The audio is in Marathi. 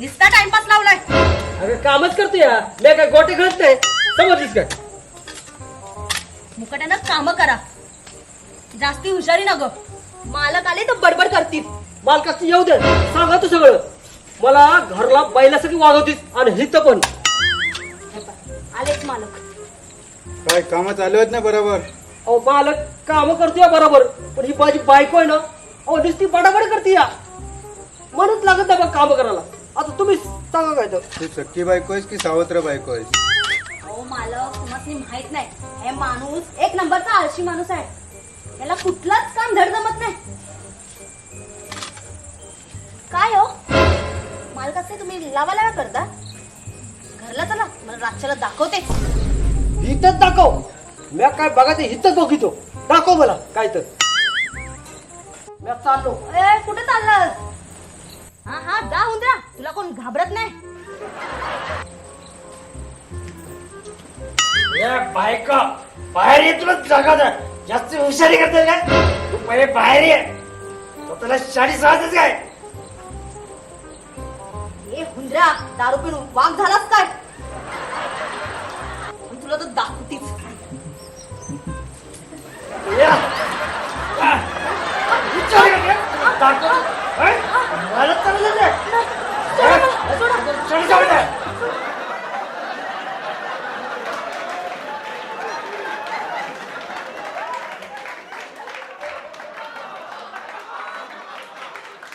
नुसता टाइमपास लावलाय. अगं कामच करतो या मी काय गोटे घालत नाही समजलीस काय मुकट्यानं काम करा. जास्ती हुशारी न ग. मालक आले तर बडबड करतील. मालकाचं येऊ दे सांगा तू सगळं. मला घरला बैलासाठी वागवतीस आणि हित पण. आलेच मालक. काय कामं चालू आहेत ना बरोबर? अहो मालक काम करतोय बरोबर पण ही माझी बायको आहे ना अहो नुसती बडाबड करते या म्हणून लागत नाही काम करायला. आता तुम्ही सांगा काय तर. तू सख्खी बायको आहेस की सावत्र बायको आहेस? अहो मालक तुम्हाला माहित नाही हे माणूस एक नंबरचा आळशी माणूस आहे. याला कुठलाच काम धड जमत नाही. काय हो मालकाचे तुम्ही लावा करता. घरला चला मला रातच्याला दाखवते. हितच दाखव. मी काय बघायचं हितच बघितो. दाखव मला काय तर. मी चाललो. ए कुठे चाललास? हा हा जा उंदरा. तुला कोण घाबरत नाही. बायका बाहेर ये तुला जागा द्या. जास्त हुशारी करते काय तू पहिले बाहेर ये. तुला शाळी सहजच काय ए हुंदरा दारू पिऊन वाघ झालास काय? आणि तुला तर दाखवतीच. मला चाललं सोडा, सोडा.